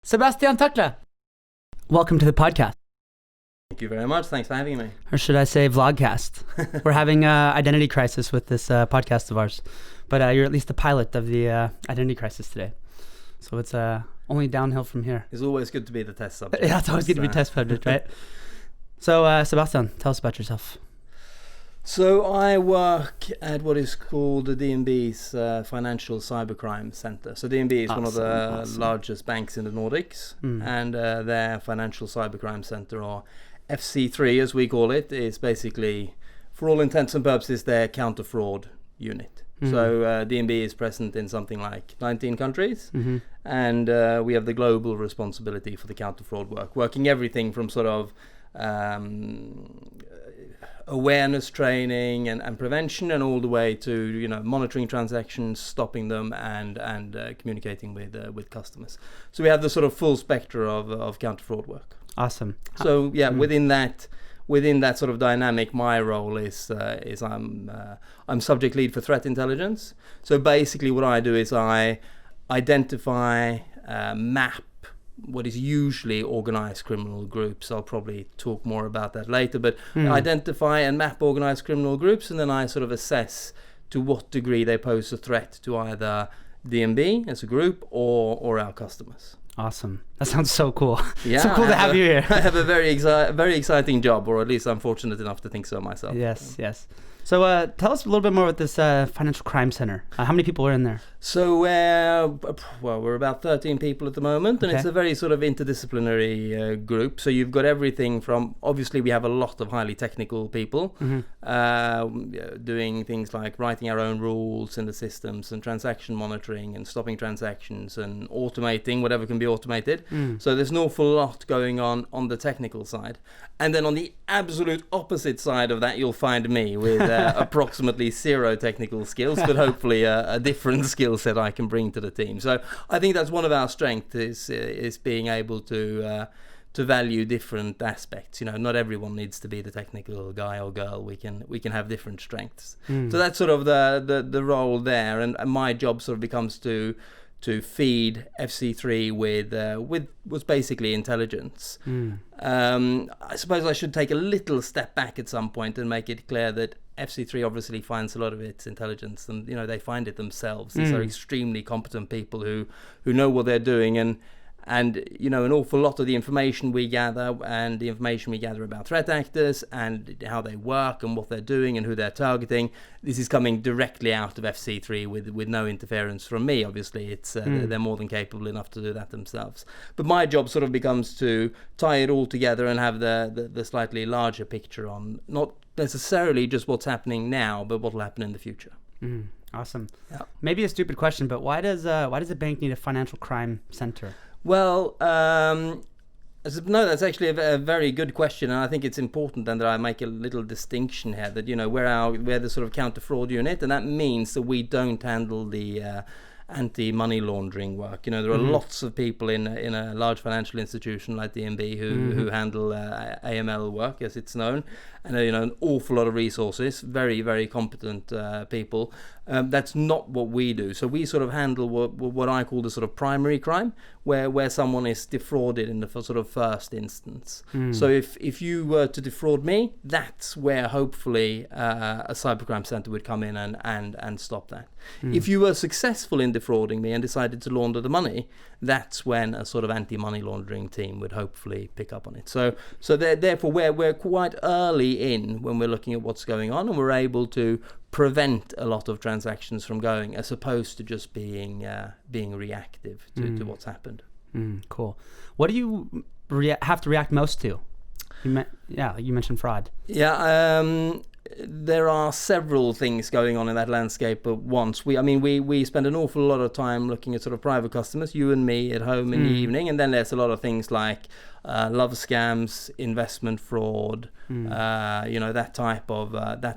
Sebastian Takle, welcome to the podcast. Thank you very much. Thanks for having me. Or should I say vlogcast? We're having an identity crisis with this podcast of ours, but you're at least the pilot of the identity crisis today. So it's only downhill from here. It's always good to be the test subject. Yeah, it's always good to be test subject, right? So Sebastian, tell us about yourself. So I work at what is called the DNB's Financial Cybercrime Center. So DNB is one of the largest banks in the Nordics, and their Financial Cybercrime Center, or FC3 as we call it, is basically, for all intents and purposes, their counter-fraud unit. So DNB is present in something like 19 countries, and we have the global responsibility for the counter-fraud work, working everything from sort of awareness training and prevention, and all the way to monitoring transactions, stopping them, and communicating with customers. So we have the sort of full spectrum of counter-fraud work. Awesome. So yeah, within that sort of dynamic, my role is I'm subject lead for threat intelligence. So basically what I do is I identify, map what is usually organized criminal groups. I'll probably talk more about that later, but identify and map organized criminal groups, and then I sort of assess to what degree they pose a threat to either DNB as a group or our customers. Awesome. That sounds so cool. Yeah, so cool to have you here. I have a very exciting job, or at least I'm fortunate enough to think so myself. Yes. So tell us a little bit more about this Financial Crime Center. How many people are in there? So we're about 13 people at the moment, and it's a very sort of interdisciplinary group. So you've got everything from, obviously we have a lot of highly technical people doing things like writing our own rules in the systems, and transaction monitoring, and stopping transactions, and automating whatever can be automated. So there's an awful lot going on the technical side. And then on the absolute opposite side of that, you'll find me with approximately zero technical skills, but hopefully a different skill set I can bring to the team. So I think that's one of our strengths, is being able to value different aspects. Not everyone needs to be the technical guy or girl. We can have different strengths. So that's sort of the role there, and my job sort of becomes to feed FC3 with what's basically intelligence. I suppose I should take a little step back at some point and make it clear that FC3 obviously finds a lot of its intelligence, and they find it themselves. These are extremely competent people who know what they're doing, and an awful lot of the information we gather, and the information we gather about threat actors and how they work and what they're doing and who they're targeting, this is coming directly out of FC3 with no interference from me. Obviously, it's they're more than capable enough to do that themselves. But my job sort of becomes to tie it all together and have the slightly larger picture on not necessarily just what's happening now, but what will happen in the future. Awesome. Yeah. Maybe a stupid question, but why does a bank need a financial crime center? Well, no, that's actually a very good question, and I think it's important then that I make a little distinction here that we're the sort of counter-fraud unit, and that means that we don't handle the anti-money laundering work. There are lots of people in a large financial institution like DNB who handle AML work, as it's known, and an awful lot of resources, very, very competent people. That's not what we do. So we sort of handle what I call the sort of primary crime, where someone is defrauded in the sort of first instance. So if you were to defraud me, that's where hopefully a cybercrime center would come in and stop that. If you were successful in defrauding me and decided to launder the money, that's when a sort of anti-money laundering team would hopefully pick up on it. So therefore we're quite early in when we're looking at what's going on, and we're able to prevent a lot of transactions from going, as opposed to just being reactive to what's happened. Cool. What do you have to react most to? You mentioned fraud. There are several things going on in that landscape at once. We spend an awful lot of time looking at sort of private customers, you and me at home in the evening, and then there's a lot of things like love scams, investment fraud, that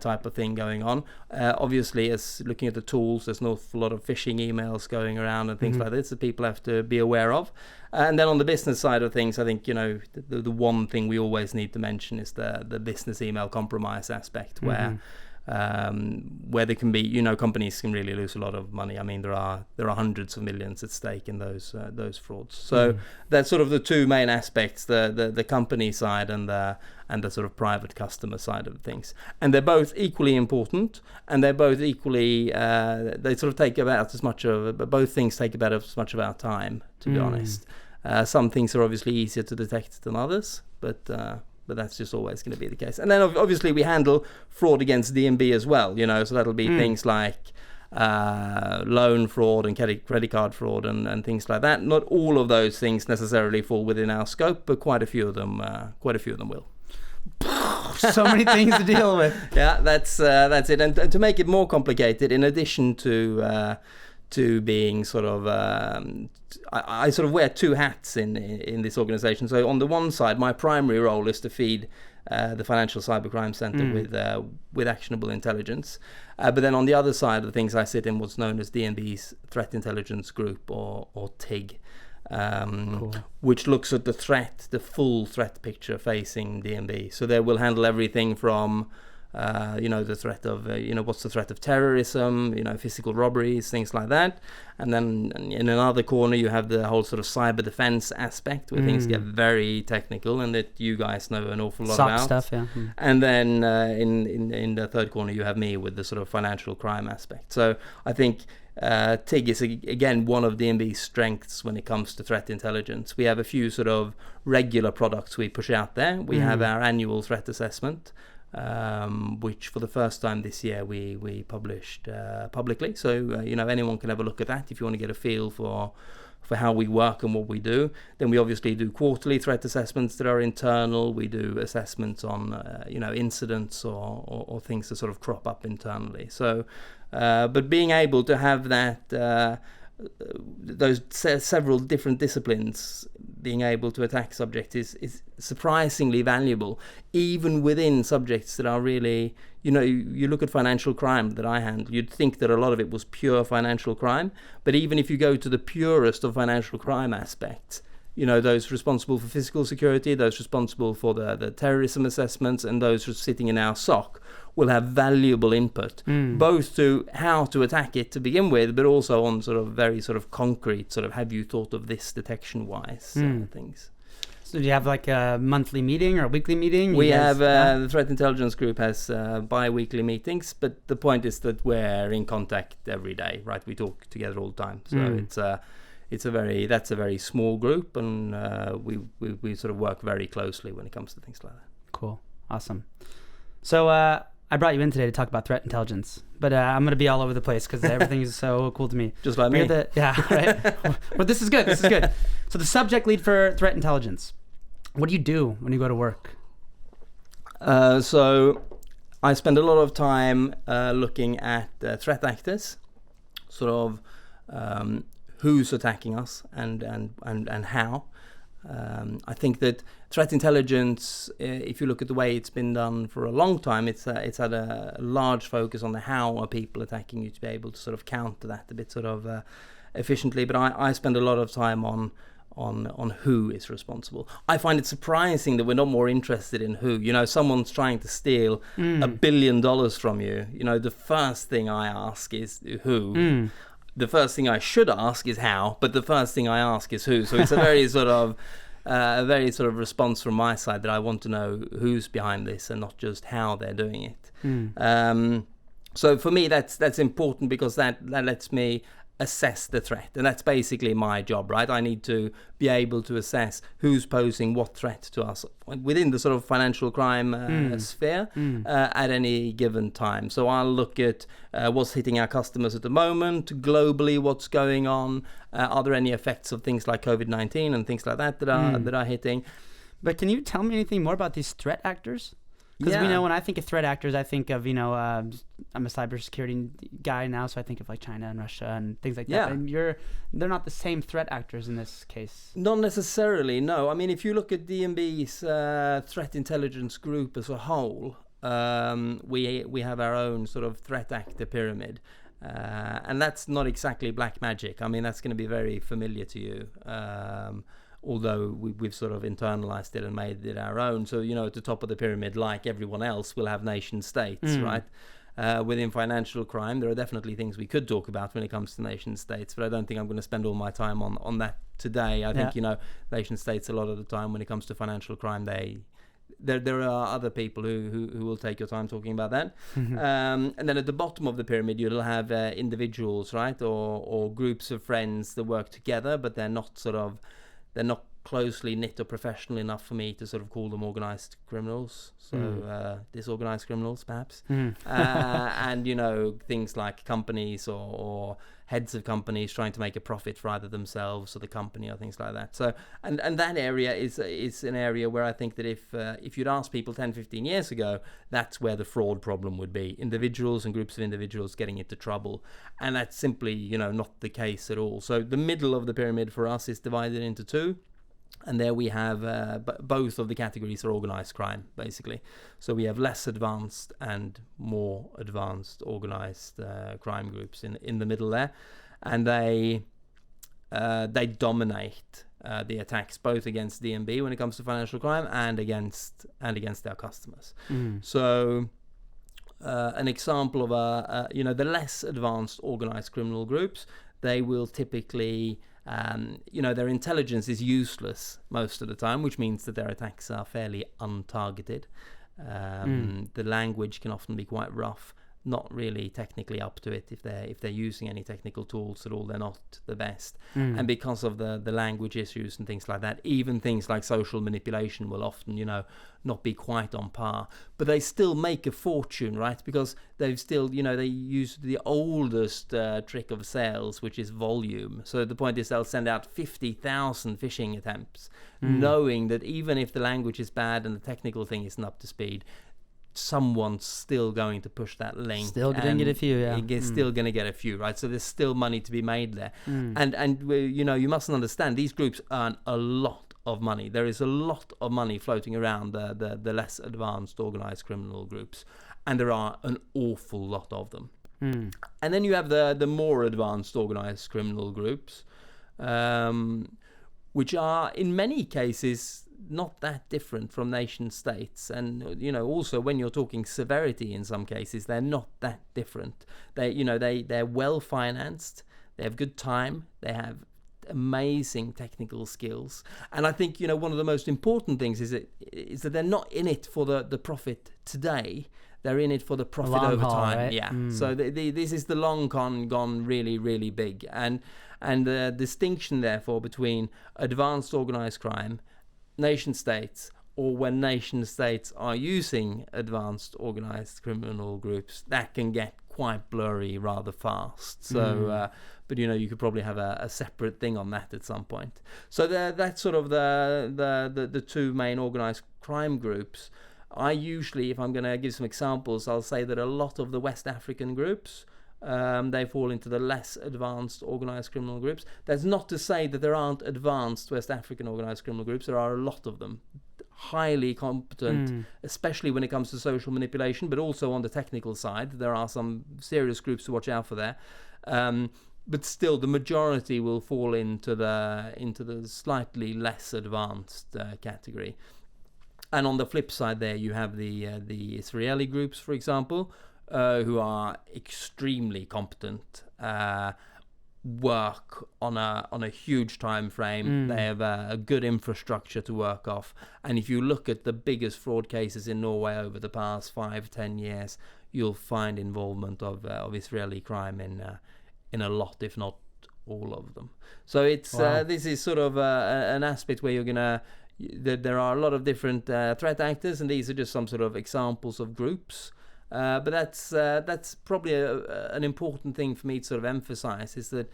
type of thing going on. Obviously, as looking at the tools, there's an awful lot of phishing emails going around and things like this that people have to be aware of. And then on the business side of things, I think the one thing we always need to mention is the business email compromise aspect, where there can be, companies can really lose a lot of money. I mean, there are hundreds of millions at stake in those frauds. So that's sort of the two main aspects: the company side and the sort of private customer side of things. And they're both equally important, and they're both equally they sort of take about as much of both things take about as much of our time, to be honest. Some things are obviously easier to detect than others, but that's just always going to be the case. And then obviously we handle fraud against DNB as well, so that'll be things like loan fraud and credit card fraud and things like that. Not all of those things necessarily fall within our scope, but quite a few of them will. So many things to deal with. Yeah, that's it. And to make it more complicated, in addition to being sort of, I sort of wear two hats in this organization. So on the one side, my primary role is to feed the Financial Cybercrime Center with actionable intelligence. But then on the other side of the things, I sit in what's known as DNB's Threat Intelligence Group, or TIG, cool. Which looks at the full threat picture facing DNB. So they will handle everything from the threat of, what's the threat of terrorism, physical robberies, things like that. And then in another corner, you have the whole sort of cyber defense aspect, where things get very technical and that you guys know an awful lot SOC about. Stuff, yeah. And then in the third corner, you have me with the sort of financial crime aspect. So I think TIG is, again, one of DNB's strengths when it comes to threat intelligence. We have a few sort of regular products we push out there. We have our annual threat assessment, which for the first time this year we published publicly. So anyone can have a look at that if you want to get a feel for how we work and what we do. Then we obviously do quarterly threat assessments that are internal. We do assessments on incidents or things that sort of crop up internally. So but being able to have that those several different disciplines being able to attack subjects is surprisingly valuable, even within subjects that are really, you look at financial crime that I handle, you'd think that a lot of it was pure financial crime, but even if you go to the purest of financial crime aspects, those responsible for physical security, those responsible for the terrorism assessments, and those who are sitting in our SOC will have valuable input, both to how to attack it to begin with, but also on sort of very sort of concrete, sort of have you thought of this detection-wise things. So do you have like a monthly meeting or a weekly meeting? We have, the Threat Intelligence Group has bi-weekly meetings, but the point is that we're in contact every day, right? We talk together all the time. So that's a very small group, and we sort of work very closely when it comes to things like that. Cool. Awesome. So I brought you in today to talk about threat intelligence, but I'm going to be all over the place because everything is so cool to me. Just like me. Yeah, right. Well, this is good. This is good. So the subject lead for threat intelligence. What do you do when you go to work? So I spend a lot of time looking at threat actors, sort of who's attacking us and how. I think that threat intelligence, if you look at the way it's been done for a long time, it's had a large focus on the how are people attacking you to be able to sort of counter that a bit sort of efficiently. But I spend a lot of time on who is responsible. I find it surprising that we're not more interested in who. Someone's trying to steal $1 billion from you. The first thing I ask is who. The first thing I should ask is how, but the first thing I ask is who. So it's a very sort of response from my side that I want to know who's behind this and not just how they're doing it. So for me, that's important because that lets me assess the threat, and that's basically my job, right? I need to be able to assess who's posing what threat to us within the sort of financial crime sphere at any given time. So I'll look at what's hitting our customers at the moment, globally, what's going on, are there any effects of things like COVID-19 and things like that are hitting. But can you tell me anything more about these threat actors? Because we know when I think of threat actors, I think of, I'm a cybersecurity guy now, so I think of like China and Russia and things like that. And they're not the same threat actors in this case. Not necessarily, no. I mean, if you look at DNB's threat intelligence group as a whole, we have our own sort of threat actor pyramid. And that's not exactly black magic. I mean, that's going to be very familiar to you. Although we've sort of internalized it and made it our own. So, at the top of the pyramid, like everyone else, we'll have nation states, right? within financial crime. There are definitely things we could talk about when it comes to nation states, but I don't think I'm going to spend all my time on that today. I think, nation states, a lot of the time when it comes to financial crime, there are other people who will take your time talking about that. And then at the bottom of the pyramid, you'll have individuals, right, or groups of friends that work together, but they're not closely knit or professional enough for me to sort of call them organized criminals. So disorganized criminals, perhaps. And things like companies or heads of companies trying to make a profit for either themselves or the company or things like that. So and that area is an area where I think that if you'd asked people 10-15 years ago, that's where the fraud problem would be. Individuals and groups of individuals getting into trouble. And that's simply not the case at all. So the middle of the pyramid for us is divided into two. And there we have both of the categories are organized crime, basically. So we have less advanced and more advanced organized crime groups in the middle there, and they dominate the attacks both against DNB when it comes to financial crime and against their customers. So an example of the less advanced organized criminal groups, they will typically their intelligence is useless most of the time, which means that their attacks are fairly untargeted. The language can often be quite rough, not really technically up to it. If they're using any technical tools at all, they're not the best. And because of the language issues and things like that, even things like social manipulation will often not be quite on par, but they still make a fortune, right? Because they've still they use the oldest trick of sales, which is volume. So the point is they'll send out 50,000 phishing attempts, knowing that even if the language is bad and the technical thing isn't up to speed, someone's still going to push that link. Still going to get a few, Still going to get a few, right? So there's still money to be made there. And you mustn't understand, these groups earn a lot of money. There is a lot of money floating around the less advanced organized criminal groups, and there are an awful lot of them. And then you have the more advanced organized criminal groups, which are in many cases not that different from nation states, and also when you're talking severity, in some cases they're not that different. They're well financed, they have good time, they have amazing technical skills, and I think one of the most important things is that they're not in it for the profit today. They're in it for the profit over time. Right? So this is the long con gone really, really big, and the distinction therefore between advanced organized crime, nation states, or when nation states are using advanced organized criminal groups, that can get quite blurry rather fast. So but you could probably have a separate thing on that at some point. So that's sort of the two main organized crime groups. I usually, if I'm going to give some examples, I'll say that a lot of the West African groups, they fall into the less advanced organized criminal groups. That's not to say that there aren't advanced West African organized criminal groups. There are a lot of them, highly competent, especially when it comes to social manipulation, but also on the technical side. There are some serious groups to watch out for there. But still, the majority will fall into the slightly less advanced category. And on the flip side there, you have the Israeli groups, for example, who are extremely competent, work on a huge time frame. They have a good infrastructure to work off. And if you look at the biggest fraud cases in Norway over the past 5-10 years, you'll find involvement of Israeli crime in a lot, if not all of them. So it's this is sort of an aspect where you're gonna. There are a lot of different threat actors, and these are just some sort of examples of groups. But that's probably an important thing for me to sort of emphasize, is that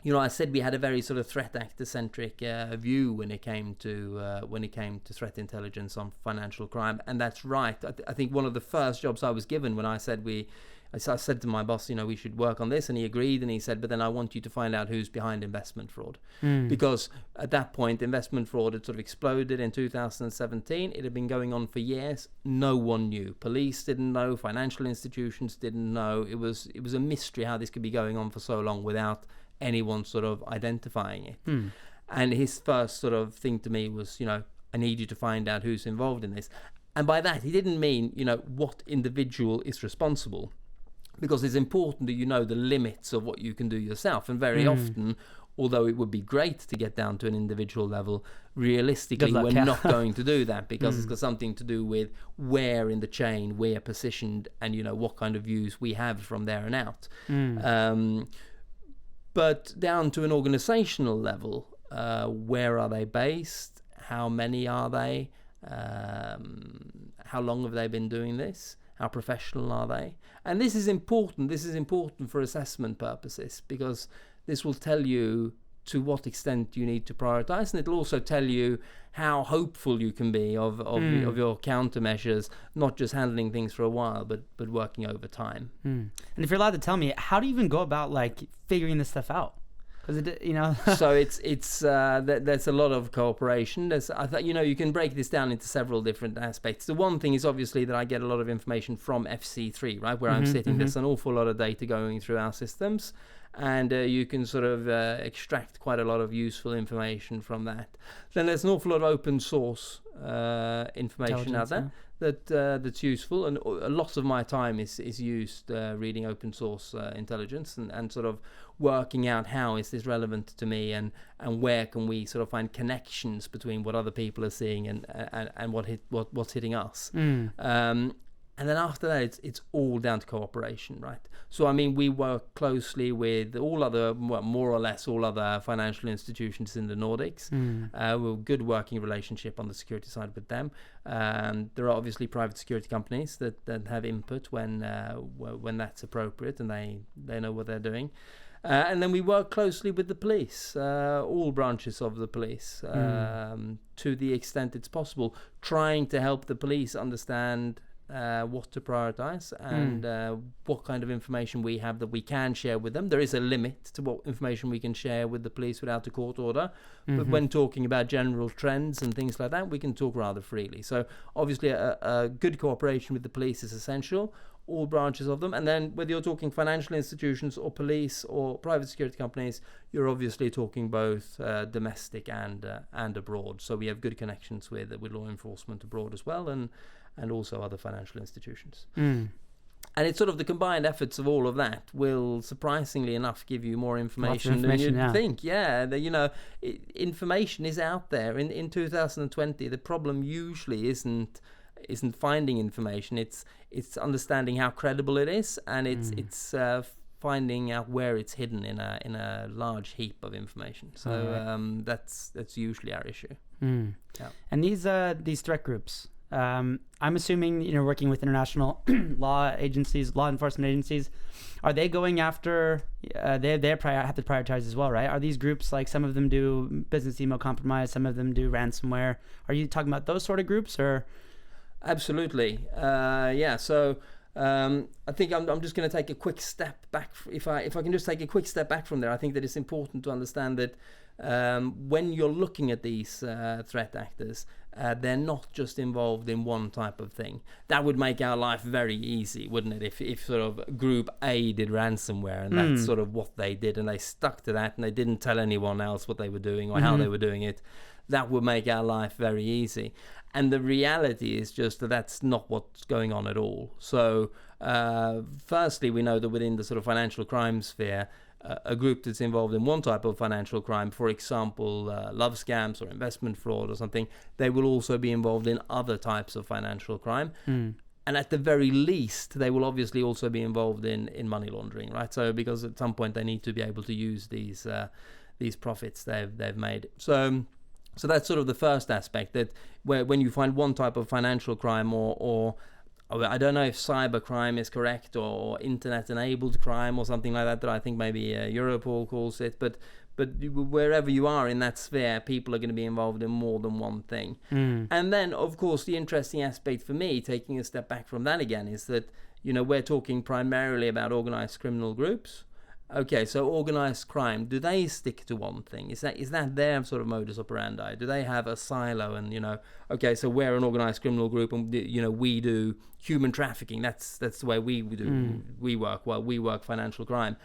I said we had a very sort of threat actor centric view when it came to threat intelligence on financial crime, and that's right. I think one of the first jobs I was given when I said I said to my boss, we should work on this, and he agreed, and he said, but then I want you to find out who's behind investment fraud. Because at that point, investment fraud had sort of exploded in 2017. It had been going on for years. No one knew. Police didn't know. Financial institutions didn't know. It was a mystery how this could be going on for so long without anyone sort of identifying it. And his first sort of thing to me was, I need you to find out who's involved in this. And by that, he didn't mean, what individual is responsible, because it's important that you know the limits of what you can do yourself. And very often, although it would be great to get down to an individual level, realistically, we're not going to do that, because it's got something to do with where in the chain we're positioned and, what kind of views we have from there and out. But down to an organizational level, where are they based? How many are they? How long have they been doing this? How professional are they? And this is important. This is important for assessment purposes, because this will tell you to what extent you need to prioritize, and it'll also tell you how hopeful you can be of your countermeasures, not just handling things for a while, but working over time. And if you're allowed to tell me, how do you even go about figuring this stuff out? Because so there's a lot of cooperation. You can break this down into several different aspects. The one thing is obviously that I get a lot of information from FC3, right, where I'm sitting. There's an awful lot of data going through our systems, and you can sort of extract quite a lot of useful information from that. Then there's an awful lot of open source information out there that's useful, and a lot of my time is used reading open source intelligence and sort of working out how is this relevant to me, and where can we sort of find connections between what other people are seeing and what's hitting us. And then after that, it's all down to cooperation, right? So, we work closely with more or less all other financial institutions in the Nordics. We have a good working relationship on the security side with them. There are obviously private security companies that have input when that's appropriate, and they know what they're doing. And then we work closely with the police, all branches of the police, to the extent it's possible, trying to help the police understand what to prioritize and what kind of information we have that we can share with them. There is a limit to what information we can share with the police without a court order, but when talking about general trends and things like that, we can talk rather freely. So obviously a good cooperation with the police is essential, all branches of them. And then whether you're talking financial institutions or police or private security companies, you're obviously talking both domestic and abroad. So we have good connections with law enforcement abroad as well, and also other financial institutions. And it's sort of the combined efforts of all of that will, surprisingly enough, give you more information than you'd think. Information is out there. In 2020, the problem usually isn't finding information. It's understanding how credible it is, and it's finding out where it's hidden in a large heap of information. So that's usually our issue. Yeah. And these threat groups, I'm assuming, working with international law enforcement agencies, are they going after, they have to prioritize as well, right? Are these groups, some of them do business email compromise, some of them do ransomware? Are you talking about those sort of groups, or? Absolutely. So I think I'm just going to take a quick step back. If I can just take a quick step back from there, I think that it's important to understand that when you're looking at these threat actors, they're not just involved in one type of thing. That would make our life very easy, wouldn't it? If sort of Group A did ransomware and that's sort of what they did, and they stuck to that and they didn't tell anyone else what they were doing or how they were doing it, that would make our life very easy. And the reality is just that that's not what's going on at all. So firstly, we know that within the sort of financial crime sphere, a group that's involved in one type of financial crime, for example, love scams or investment fraud or something, they will also be involved in other types of financial crime. And at the very least, they will obviously also be involved in money laundering, right? So because at some point they need to be able to use these profits they've made. So that's sort of the first aspect, that when you find one type of financial crime or I don't know if cyber crime is correct, or internet-enabled crime or something like that I think maybe Europol calls it, but wherever you are in that sphere, people are going to be involved in more than one thing. And then, of course, the interesting aspect for me, taking a step back from that again, is that, we're talking primarily about organized criminal groups. Okay, so organized crime, do they stick to one thing? Is that their sort of modus operandi? Do they have a silo and, okay, so we're an organized criminal group and, we do human trafficking. That's the way we do. We work financial crime.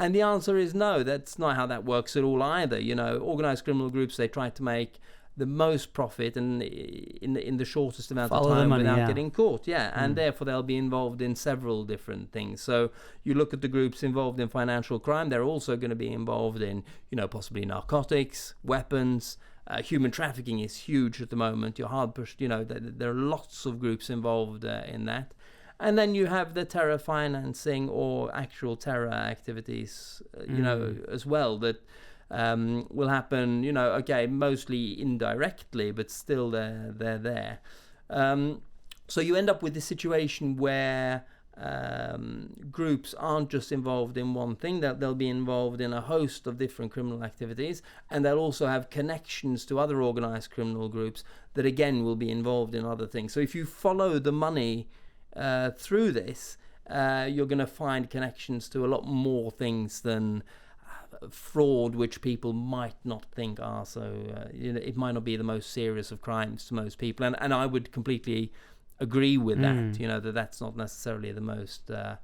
And the answer is no, that's not how that works at all either. Organized criminal groups, they try to make the most profit and in the shortest amount Follow of time money, without yeah. getting caught. Yeah, and therefore they'll be involved in several different things. So you look at the groups involved in financial crime; they're also going to be involved in, possibly narcotics, weapons. Human trafficking is huge at the moment. You're hard pushed. There are lots of groups involved in that. And then you have the terror financing or actual terror activities, as well, that will happen, mostly indirectly, but still they're there. So you end up with a situation where groups aren't just involved in one thing, that they'll be involved in a host of different criminal activities, and they'll also have connections to other organized criminal groups that again will be involved in other things. So if you follow the money through this, you're going to find connections to a lot more things than fraud, which people might not think are so. It might not be the most serious of crimes to most people, and I would completely agree with that. That's not necessarily the most the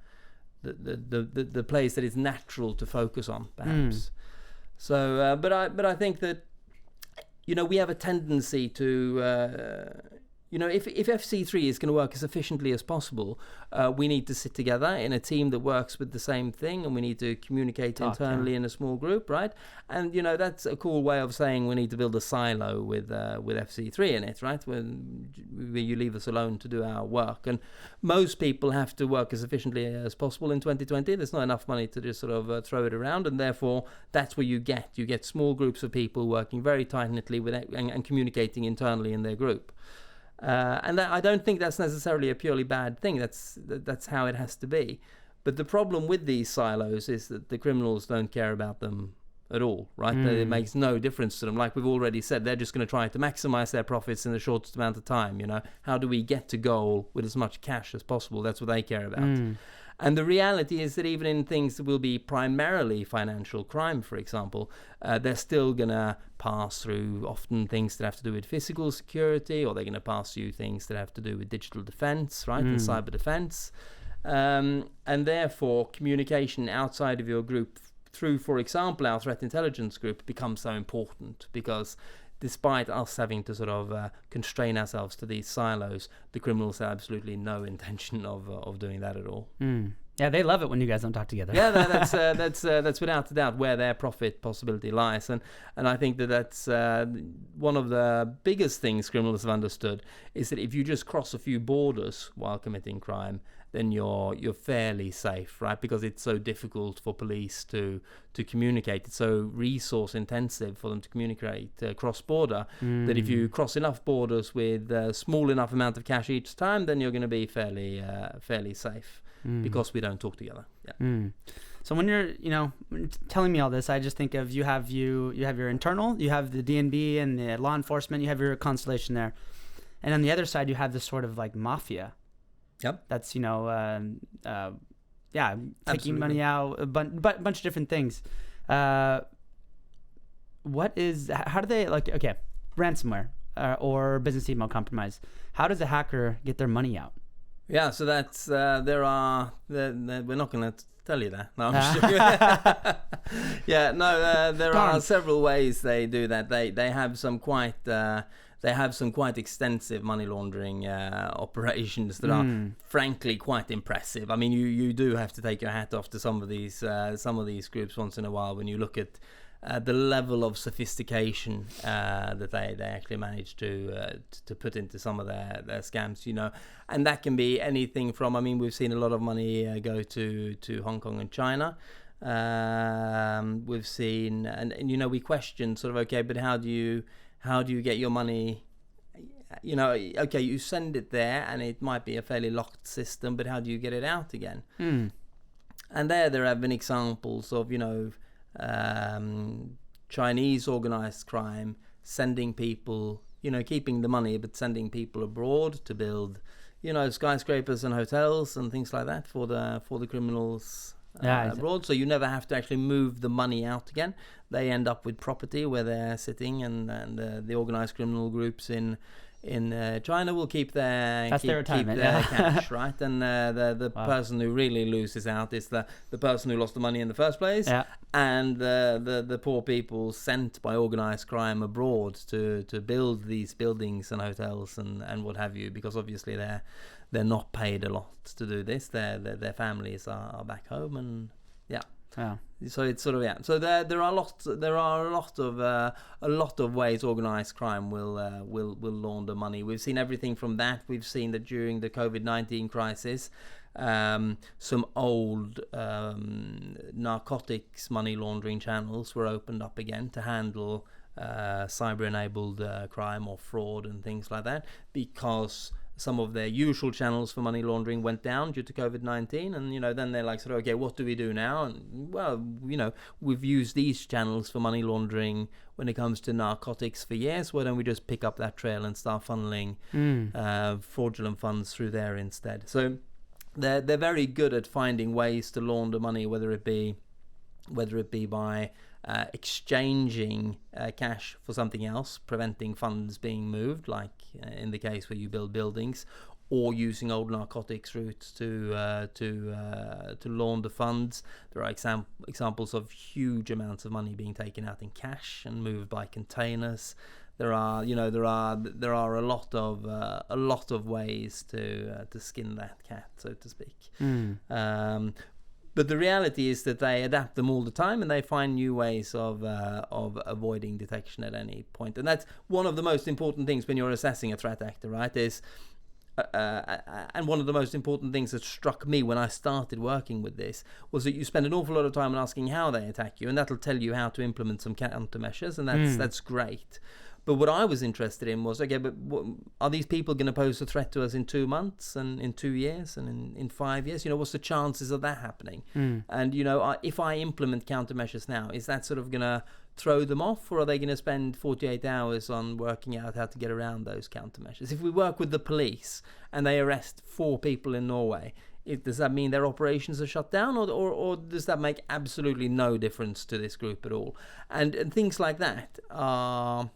place that is natural to focus on, perhaps. So, but I think that we have a tendency to. If FC3 is going to work as efficiently as possible, we need to sit together in a team that works with the same thing, and we need to communicate internally in a small group, right? And that's a cool way of saying we need to build a silo with FC3 in it, right? Where you leave us alone to do our work. And most people have to work as efficiently as possible in 2020. There's not enough money to just sort of throw it around, and therefore that's where you get small groups of people working very tight-knitly with and communicating internally in their group. And I don't think that's necessarily a purely bad thing. That's how it has to be. But the problem with these silos is that the criminals don't care about them at all, right? It makes no difference to them. Like we've already said, they're just going to try to maximize their profits in the shortest amount of time. How do we get to goal with as much cash as possible? That's what they care about. And the reality is that even in things that will be primarily financial crime, for example, they're still going to pass through often things that have to do with physical security, or they're going to pass through things that have to do with digital defense, right, and cyber defense. And therefore, communication outside of your group through, for example, our threat intelligence group becomes so important, because despite us having to sort of constrain ourselves to these silos, the criminals have absolutely no intention of doing that at all. Yeah, they love it when you guys don't talk together. Yeah, that's without a doubt where their profit possibility lies, and I think that's one of the biggest things criminals have understood, is that if you just cross a few borders while committing crime, then you're fairly safe, right? Because it's so difficult for police to communicate. It's so resource intensive for them to communicate cross-border that if you cross enough borders with a small enough amount of cash each time, then you're going to be fairly safe, because we don't talk together. Yeah. So when you're telling me all this, I just think of you have your internal, you have the DNB and the law enforcement, you have your constellation there, and on the other side you have this sort of like mafia. Yep. That's taking Absolutely. money out, a bunch of different things. How do they ransomware or business email compromise? How does a hacker get their money out? Yeah, so that's we're not going to tell you that. No, I'm just joking. Yeah, no, there are several ways they do that. They have some quite extensive money laundering operations that are frankly quite impressive. I mean, you do have to take your hat off to some of these groups once in a while when you look at the level of sophistication that they actually manage to put into some of their scams, and that can be anything from, I mean, we've seen a lot of money go to Hong Kong and China. We've seen, and we question sort of, okay, but how do you get your money? Okay, you send it there, and it might be a fairly locked system, but how do you get it out again? And there have been examples of Chinese organized crime sending people, keeping the money but sending people abroad to build, skyscrapers and hotels and things like that for the criminals abroad. So you never have to actually move the money out again. They end up with property where they're sitting, and the organized criminal groups in China will keep their retirement. Cash, right? And the person who really loses out is the person who lost the money in the first place, and the poor people sent by organized crime abroad to build these buildings and hotels and what have you, because obviously they're not paid a lot to do this. Their families are back home, and so it's sort of So there are a lot of ways organized crime will launder money. We've seen everything from that. We've seen that during the COVID-19 crisis, some old narcotics money laundering channels were opened up again to handle cyber-enabled crime or fraud and things like that, because some of their usual channels for money laundering went down due to COVID-19, and then they're like, okay, what do we do now? And well, we've used these channels for money laundering when it comes to narcotics for years. Why don't we just pick up that trail and start funneling fraudulent funds through there instead? So they're very good at finding ways to launder money, whether it be by exchanging cash for something else, preventing funds being moved, like in the case where you build buildings, or using old narcotics routes to launder funds. There are examples of huge amounts of money being taken out in cash and moved by containers. There are a lot of ways to skin that cat, so to speak. But the reality is that they adapt them all the time, and they find new ways of avoiding detection at any point. And that's one of the most important things when you're assessing a threat actor, right? And one of the most important things that struck me when I started working with this was that you spend an awful lot of time asking how they attack you, and that'll tell you how to implement some countermeasures, and that's great. But what I was interested in was, okay, but are these people going to pose a threat to us in 2 months and in 2 years and in 5 years? What's the chances of that happening? And, if I implement countermeasures now, is that sort of going to throw them off, or are they going to spend 48 hours on working out how to get around those countermeasures? If we work with the police and they arrest 4 people in Norway, does that mean their operations are shut down, or does that make absolutely no difference to this group at all? And things like that are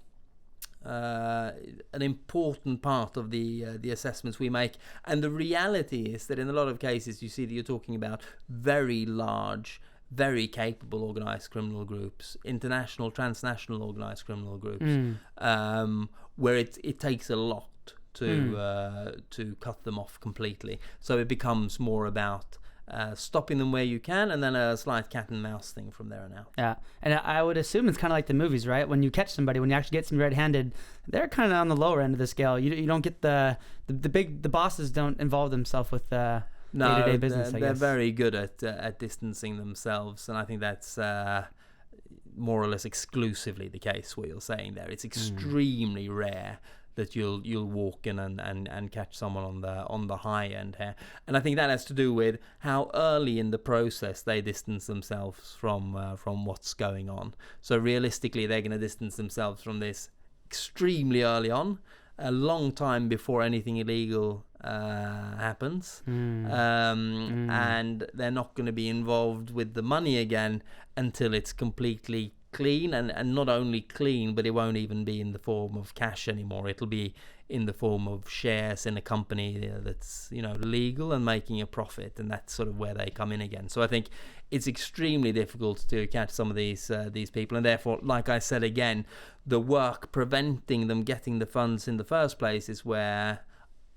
an important part of the assessments we make. And the reality is that in a lot of cases you see that you're talking about very large, very capable organized criminal groups, international, transnational organized criminal groups, where it takes a lot to cut them off completely. So it becomes more about stopping them where you can, and then a slight cat and mouse thing from there on out. Yeah, and I would assume it's kind of like the movies, right? When you catch somebody, when you actually get somebody red-handed, they're kind of on the lower end of the scale. You don't get the bosses don't involve themselves with day-to-day business. They're very good at distancing themselves, and I think that's more or less exclusively the case. What you're saying there, it's extremely rare that you'll walk in and catch someone on the high end here. And I think that has to do with how early in the process they distance themselves from what's going on. So realistically, they're going to distance themselves from this extremely early on, a long time before anything illegal happens, and they're not going to be involved with the money again until it's completely clean, and not only clean, but it won't even be in the form of cash anymore. It'll be in the form of shares in a company that's legal and making a profit, and that's sort of where they come in again. So I think it's extremely difficult to catch some of these people, and therefore, like I said again, the work preventing them getting the funds in the first place is where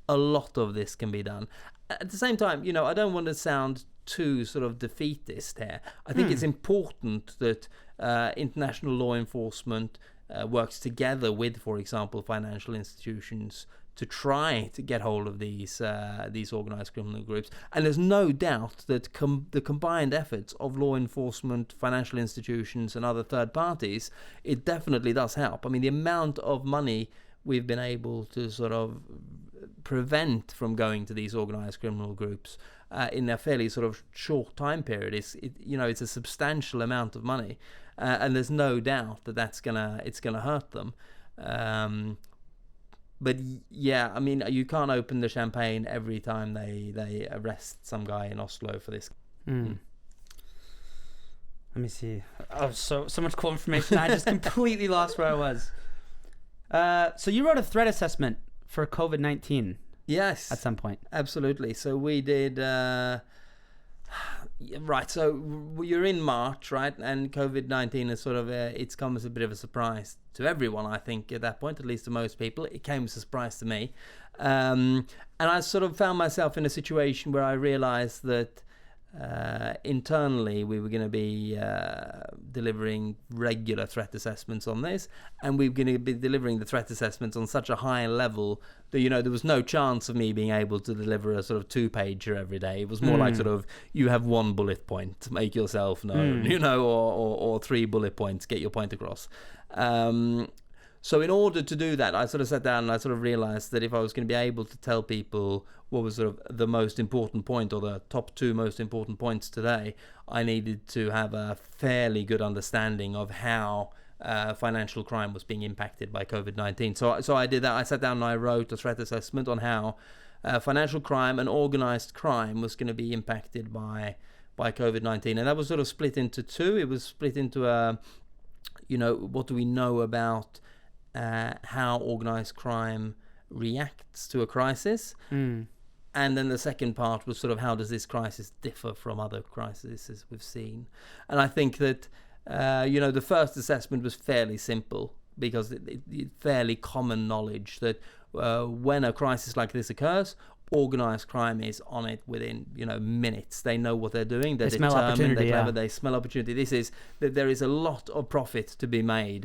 a lot of this can be done. At the same time, I don't want to sound too sort of defeatist here. I think it's important that international law enforcement works together with, for example, financial institutions to try to get hold of these organized criminal groups. And there's no doubt that the combined efforts of law enforcement, financial institutions, and other third parties, it definitely does help. I mean, the amount of money we've been able to sort of prevent from going to these organized criminal groups in a fairly sort of short time period it's a substantial amount of money, and there's no doubt that it's gonna hurt them. But yeah, I mean, you can't open the champagne every time they arrest some guy in Oslo for this. Let me see. Oh, so much cool information. I just completely lost where I was. So you wrote a threat assessment for COVID-19. Yes. At some point. Absolutely. So we did... right, so you're in March, right? And COVID-19 is sort of... it's come as a bit of a surprise to everyone, I think, at that point, at least to most people. It came as a surprise to me. And I sort of found myself in a situation where I realized that internally we were going to be delivering regular threat assessments on this, and we were going to be delivering the threat assessments on such a high level that, you know, there was no chance of me being able to deliver a sort of 2-pager every day. It was more like sort of, you have 1 bullet point, make yourself known, you know, or 3 bullet points, get your point across. So in order to do that, I sort of sat down and I sort of realized that if I was going to be able to tell people what was sort of the most important point, or the top 2 most important points today, I needed to have a fairly good understanding of how financial crime was being impacted by COVID-19. So I did that. I sat down and I wrote a threat assessment on how financial crime and organized crime was going to be impacted by COVID-19. And that was sort of split into 2. It was split into, you know, what do we know about how organized crime reacts to a crisis, and then the second part was sort of how does this crisis differ from other crises we've seen. And I think that you know, the first assessment was fairly simple because it fairly common knowledge that when a crisis like this occurs, organized crime is on it within, you know, minutes. They know what they're doing. They're smell determined, opportunity, they're clever, they smell opportunity. This is that there is a lot of profit to be made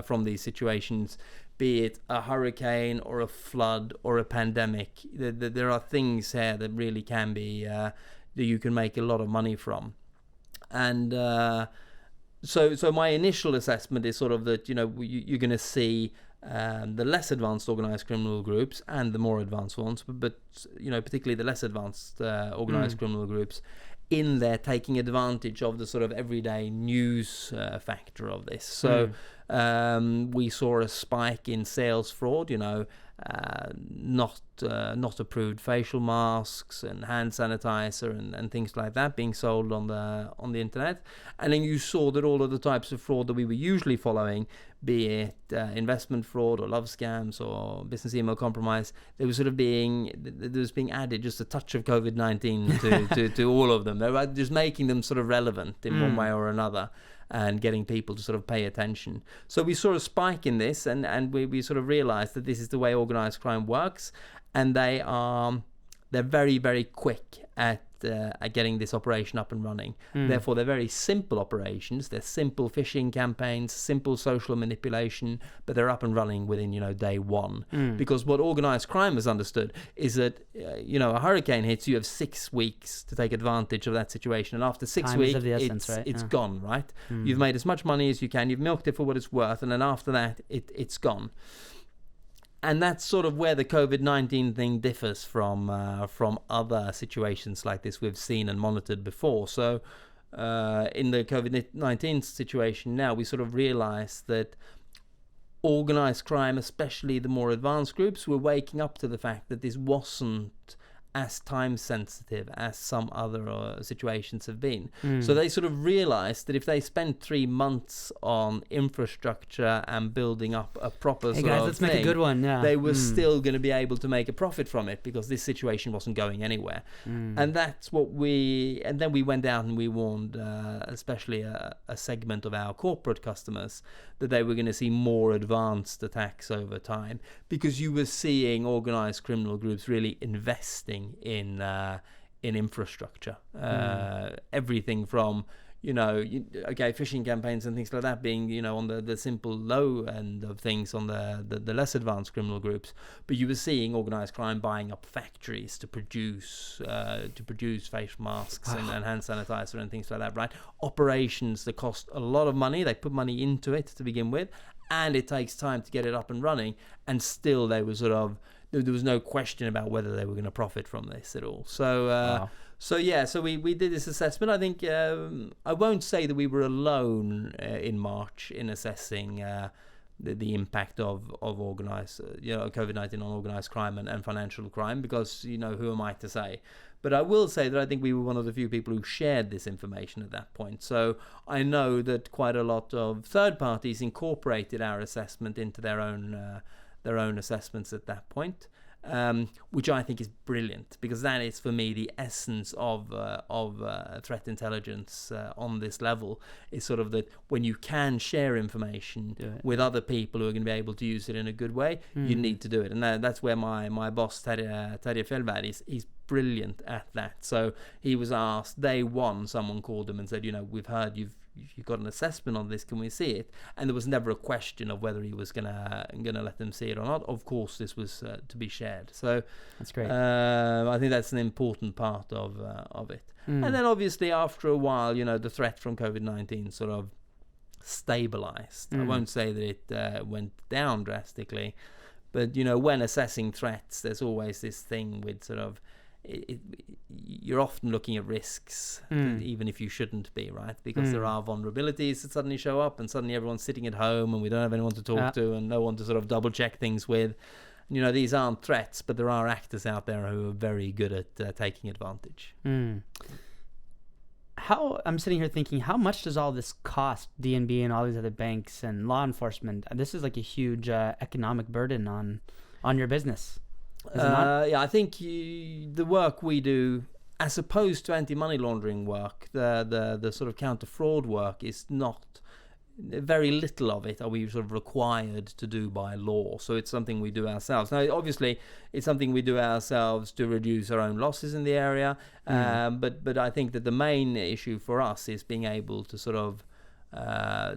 from these situations, be it a hurricane or a flood or a pandemic. There are things here that really can be that you can make a lot of money from. And so my initial assessment is sort of that, you know, you're going to see the less advanced organized criminal groups and the more advanced ones, but you know, particularly the less advanced organized criminal groups in there taking advantage of the sort of everyday news factor of this. So we saw a spike in sales fraud, you know, not approved facial masks and hand sanitizer and things like that being sold on the internet. And then you saw that all of the types of fraud that we were usually following, be it investment fraud or love scams or business email compromise, there was being added just a touch of COVID-19 to all of them. They were just making them sort of relevant in one way or another, and getting people to sort of pay attention. So we saw a spike in this, and we sort of realized that this is the way organized crime works, and they're very, very quick at getting this operation up and running. Therefore, they're very simple operations. They're simple phishing campaigns, simple social manipulation, but they're up and running within, you know, day one. Because what organized crime has understood is that, you know, a hurricane hits, you have 6 weeks to take advantage of that situation. And after 6 weeks, it's gone, right? You've made as much money as you can. You've milked it for what it's worth. And then after that, it's gone. And that's sort of where the COVID-19 thing differs from other situations like this we've seen and monitored before. So in the COVID-19 situation now, we sort of realized that organized crime, especially the more advanced groups, were waking up to the fact that this wasn't as time sensitive as some other situations have been. So they sort of realized that if they spent 3 months on infrastructure and building up a proper let's make a good one. Yeah. They were still going to be able to make a profit from it because this situation wasn't going anywhere. And that's what and then we went out and we warned especially a segment of our corporate customers that they were going to see more advanced attacks over time, because you were seeing organized criminal groups really investing in infrastructure, everything from, you know, phishing campaigns and things like that being, you know, on the simple low end of things on the less advanced criminal groups, but you were seeing organized crime buying up factories to produce face masks and hand sanitizer and things like that, right? Operations that cost a lot of money, they put money into it to begin with, and it takes time to get it up and running, and still there was no question about whether they were going to profit from this at all. So So we did this assessment. I think I won't say that we were alone in March in assessing the impact of organized, COVID-19 on organized crime and financial crime, because, you know, who am I to say? But I will say that I think we were one of the few people who shared this information at that point. So I know that quite a lot of third parties incorporated our assessment into their own their own assessments at that point. Which I think is brilliant, because that is for me the essence of threat intelligence on this level, is sort of that when you can share information with other people who are going to be able to use it in a good way, you need to do it. And that's where my boss Terje Fjellberg he's brilliant at that. So he was asked day one, someone called him and said, we've heard you've got an assessment on this, can we see it? And there was never a question of whether he was gonna let them see it or not. Of course, this was to be shared. So that's great. I think that's an important part of it. And then obviously after a while, the threat from COVID-19 sort of stabilized. I won't say that it went down drastically, but when assessing threats, there's always this thing with sort of you're often looking at risks, even if you shouldn't be, right? Because there are vulnerabilities that suddenly show up, and suddenly everyone's sitting at home and we don't have anyone to talk to and no one to sort of double check things with. These aren't threats, but there are actors out there who are very good at taking advantage. I'm sitting here thinking, how much does all this cost DNB and all these other banks and law enforcement? This is like a huge economic burden on your business. Yeah, I think the work we do, as opposed to anti-money laundering work, the sort of counter-fraud work is not, very little of it are we sort of required to do by law. So it's something we do ourselves. Now, obviously, it's something we do ourselves to reduce our own losses in the area. But I think that the main issue for us is being able to sort of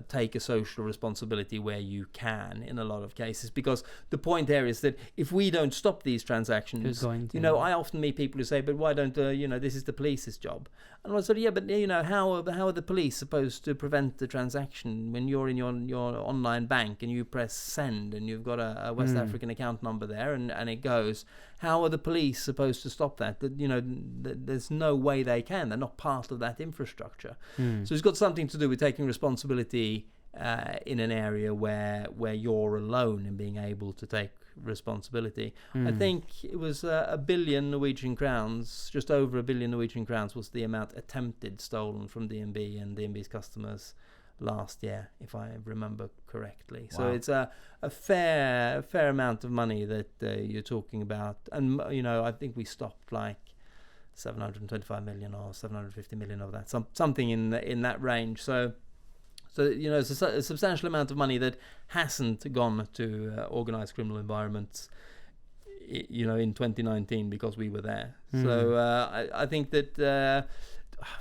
take a social responsibility where you can in a lot of cases, because the point there is that if we don't stop these transactions, who's going to? I often meet people who say, but why don't this is the police's job, and I said, yeah, but how are the police supposed to prevent the transaction when you're in your online bank and you press send and you've got a West African account number there and it goes? How are the police supposed to stop that? There's no way they can. They're not part of that infrastructure. So it's got something to do with taking responsibility in an area where you're alone in being able to take responsibility. I think it was 1 billion Norwegian crowns, just over 1 billion Norwegian crowns was the amount attempted stolen from DNB and DNB's customers last year, if I remember correctly. Wow. So it's a fair amount of money that you're talking about. And, I think we stopped like 725 million or 750 million of that, something in that range. So it's a substantial amount of money that hasn't gone to organized criminal environments, in 2019 because we were there. So I think that...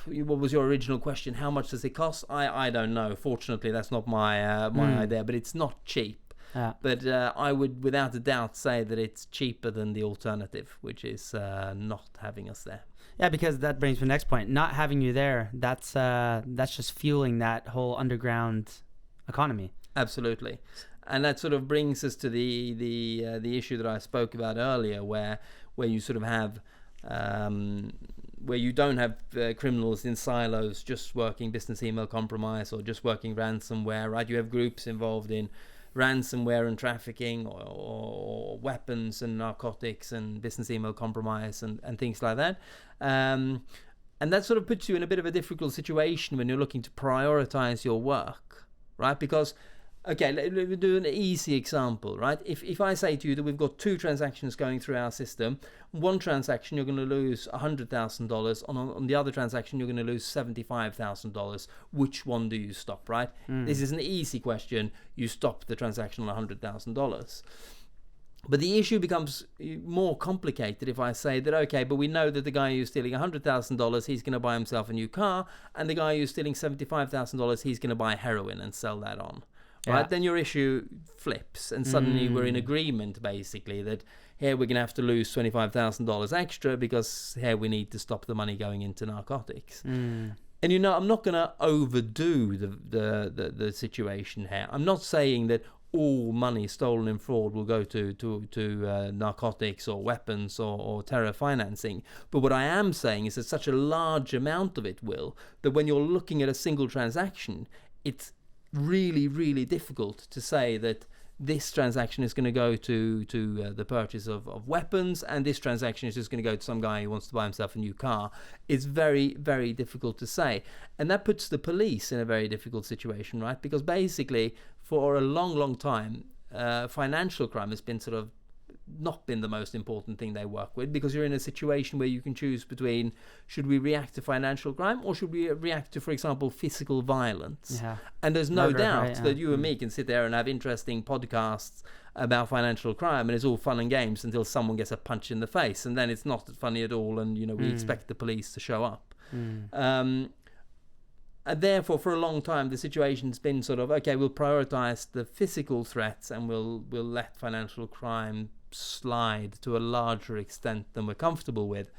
what was your original question? How much does it cost? I don't know. Fortunately, that's not my idea, but it's not cheap. But I would, without a doubt, say that it's cheaper than the alternative, which is not having us there. Yeah, because that brings me to the next point. Not having you there, that's just fueling that whole underground economy. Absolutely. And that sort of brings us to the issue that I spoke about earlier, where you sort of have... where you don't have criminals in silos just working business email compromise or just working ransomware, right? You have groups involved in ransomware and trafficking or weapons and narcotics and business email compromise and things like that. And that sort of puts you in a bit of a difficult situation when you're looking to prioritize your work, right? Because... okay, let me do an easy example, right? If I say to you that we've got 2 transactions going through our system, one transaction you're going to lose $100,000, on the other transaction you're going to lose $75,000. Which one do you stop, right? This is an easy question. You stop the transaction on $100,000. But the issue becomes more complicated if I say that, okay, but we know that the guy who's stealing $100,000, he's going to buy himself a new car, and the guy who's stealing $75,000, he's going to buy heroin and sell that on. Right, then your issue flips, and suddenly we're in agreement, basically, that here we're going to have to lose $25,000 extra because here we need to stop the money going into narcotics. And I'm not going to overdo the situation here. I'm not saying that all money stolen in fraud will go to narcotics or weapons or terror financing. But what I am saying is that such a large amount of it will, that when you're looking at a single transaction, it's really, really difficult to say that this transaction is going to go to the purchase of weapons and this transaction is just going to go to some guy who wants to buy himself a new car. It's very, very difficult to say. And that puts the police in a very difficult situation, right? Because basically, for a long, long time, financial crime has been sort of not been the most important thing they work with, because you're in a situation where you can choose between, should we react to financial crime or should we react to, for example, physical violence? Yeah. And there's no doubt right, that you and me can sit there and have interesting podcasts about financial crime, and it's all fun and games until someone gets a punch in the face, and then it's not funny at all, and we expect the police to show up. And therefore, for a long time, the situation's been sort of, okay, we'll prioritize the physical threats and we'll let financial crime slide to a larger extent than we're comfortable with.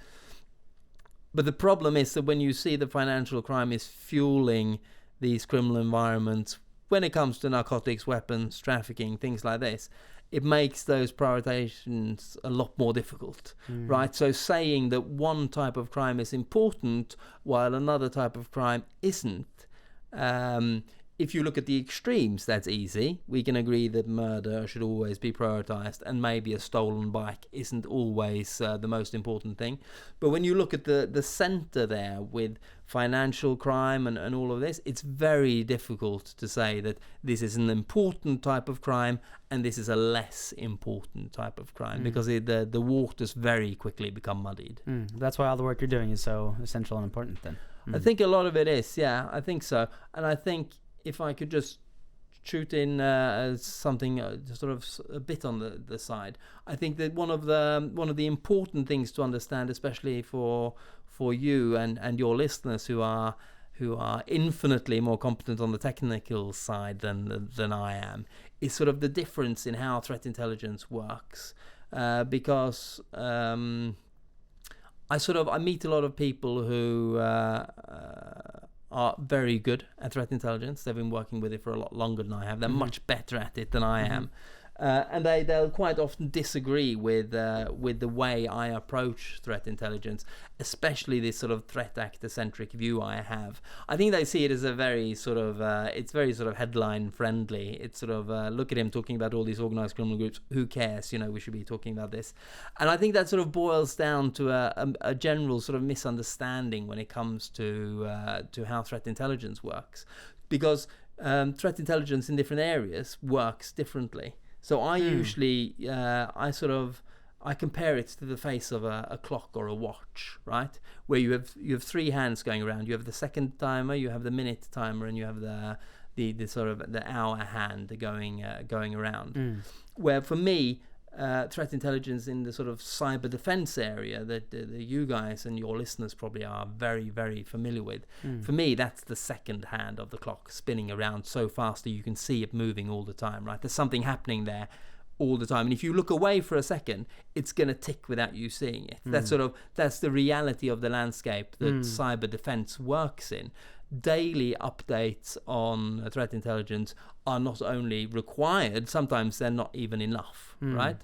But the problem is that when you see that financial crime is fueling these criminal environments, when it comes to narcotics, weapons, trafficking, things like this, it makes those prioritizations a lot more difficult, right? So saying that one type of crime is important while another type of crime isn't, if you look at the extremes, that's easy. We can agree that murder should always be prioritized, and maybe a stolen bike isn't always the most important thing. But when you look at the center there with financial crime and all of this, it's very difficult to say that this is an important type of crime and this is a less important type of crime, because the waters very quickly become muddied. That's why all the work you're doing is so essential and important then. I think a lot of it is, yeah, I think so. And I think if I could just shoot in something sort of a bit on the side, I think that one of the important things to understand, especially for you and your listeners who are infinitely more competent on the technical side than I am, is sort of the difference in how threat intelligence works, because I meet a lot of people who are very good at threat intelligence. They've been working with it for a lot longer than I have. They're much better at it than I am. And they'll quite often disagree with the way I approach threat intelligence, especially this sort of threat actor centric view I have. I think they see it as a very sort of it's very sort of headline friendly. It's sort of look at him talking about all these organized criminal groups. Who cares? We should be talking about this. And I think that sort of boils down to a general sort of misunderstanding when it comes to how threat intelligence works, because threat intelligence in different areas works differently. So I usually, I compare it to the face of a clock or a watch, right? Where you have three hands going around. You have the second timer, you have the minute timer, and you have the sort of the hour hand going around. Where for me, threat intelligence in the sort of cyber defense area that you guys and your listeners probably are very, very familiar with. For me, that's the second hand of the clock spinning around so fast that you can see it moving all the time, right? There's something happening there all the time, and if you look away for a second, it's going to tick without you seeing it. That's the reality of the landscape that cyber defense works in. Daily updates on threat intelligence are not only required, sometimes they're not even enough, right?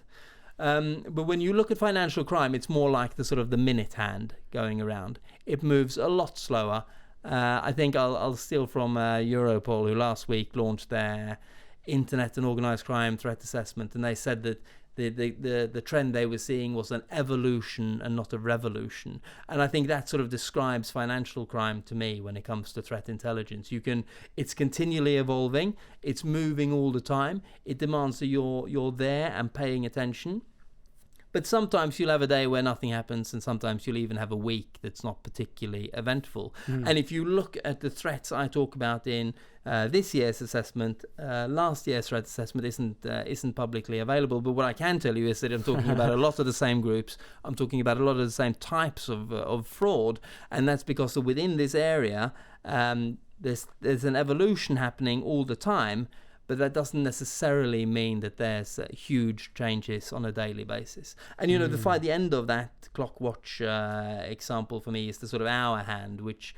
But when you look at financial crime, it's more like the sort of the minute hand going around. It moves a lot slower. I think I'll steal from Europol, who last week launched their internet and organized crime threat assessment, and they said that the trend they were seeing was an evolution and not a revolution. And I think that sort of describes financial crime to me when it comes to threat intelligence. It's continually evolving, it's moving all the time, it demands that you're there and paying attention. But sometimes you'll have a day where nothing happens, and sometimes you'll even have a week that's not particularly eventful. And if you look at the threats I talk about in this year's assessment, last year's threat assessment isn't publicly available. But what I can tell you is that I'm talking about a lot of the same groups. I'm talking about a lot of the same types of fraud, and that's because within this area, there's an evolution happening all the time. But that doesn't necessarily mean that there's huge changes on a daily basis. And, the end of that clock watch example for me is the sort of hour hand, which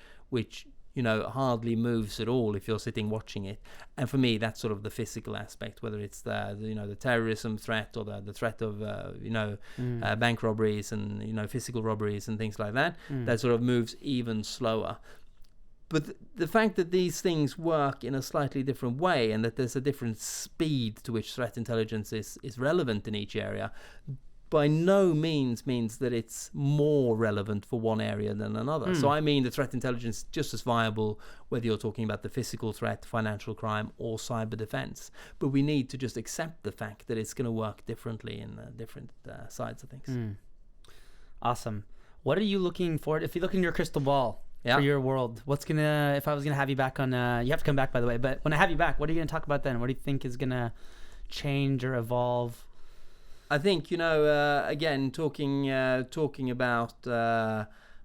hardly moves at all if you're sitting watching it. And for me, that's sort of the physical aspect, whether it's the terrorism threat or the threat of, bank robberies and, physical robberies and things like that, that sort of moves even slower. But the fact that these things work in a slightly different way, and that there's a different speed to which threat intelligence is relevant in each area, by no means that it's more relevant for one area than another. So I mean the threat intelligence is just as viable whether you're talking about the physical threat, financial crime, or cyber defense. But we need to just accept the fact that it's going to work differently in different sides of things. Awesome. What are you looking for? If you look in your crystal ball for your world, if I was gonna have you back on, you have to come back by the way, but when I have you back, what are you gonna talk about then? What do you think is gonna change or evolve? I think, again, talking about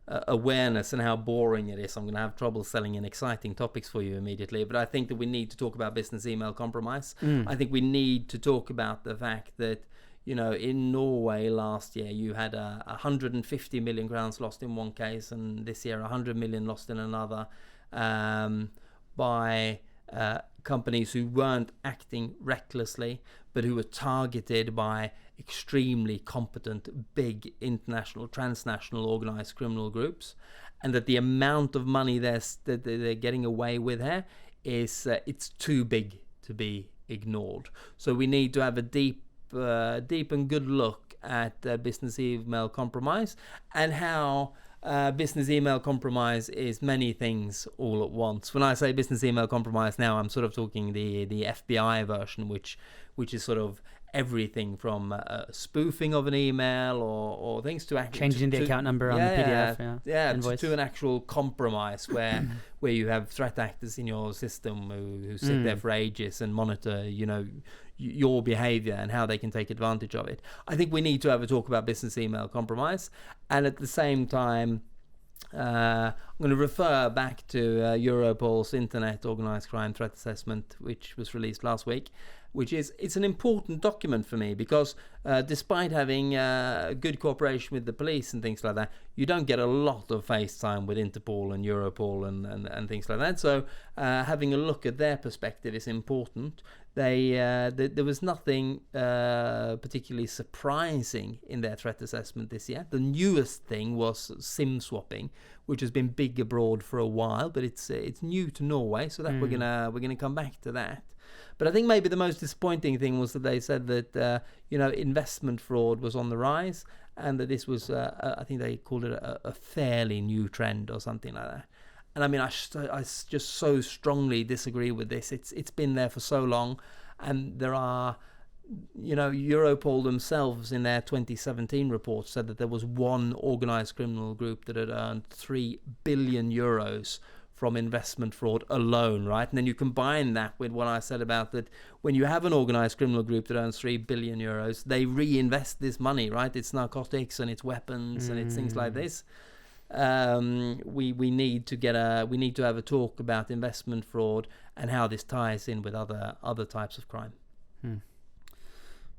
awareness and how boring it is, I'm going to have trouble selling in exciting topics for you immediately. But I think that we need to talk about business email compromise. I think we need to talk about the fact that, in Norway last year, you had 150 million crowns lost in one case, and this year 100 million lost in another by companies who weren't acting recklessly, but who were targeted by extremely competent, big international, transnational organized criminal groups, and that the amount of money that they're getting away with here is it's too big to be ignored. So we need to have a deep and good look at business email compromise, and how business email compromise is many things all at once. When I say business email compromise now, I'm sort of talking the FBI version, which is sort of everything from spoofing of an email or things to actually changing the account number on the PDF, to an actual compromise where you have threat actors in your system who sit there for ages and monitor your behavior and how they can take advantage of it. I think we need to have a talk about business email compromise, and at the same time I'm going to refer back to Europol's Internet Organized Crime Threat Assessment, which was released last week, it's an important document for me because despite having good cooperation with the police and things like that, you don't get a lot of FaceTime with Interpol and Europol and things like that. So having a look at their perspective is important. There was nothing particularly surprising in their threat assessment this year. The newest thing was SIM swapping, which has been big abroad for a while, but it's new to Norway, so that we're gonna come back to that. But I think maybe the most disappointing thing was that they said that investment fraud was on the rise, and that this was I think they called it a fairly new trend or something like that. And I mean, I just so strongly disagree with this. It's been there for so long, and there are, Europol themselves in their 2017 report said that there was one organized criminal group that had earned 3 billion euros from investment fraud alone, right? And then you combine that with what I said about that when you have an organized criminal group that earns 3 billion euros, they reinvest this money, right? It's narcotics and it's weapons and it's things like this. We need to have a talk about investment fraud and how this ties in with other types of crime.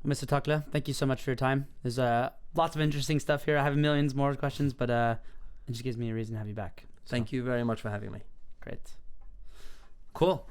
Mr. Takle, thank you so much for your time. There's lots of interesting stuff here. I have millions more questions, but it just gives me a reason to have you back. Thank you very much for having me. Great. Cool.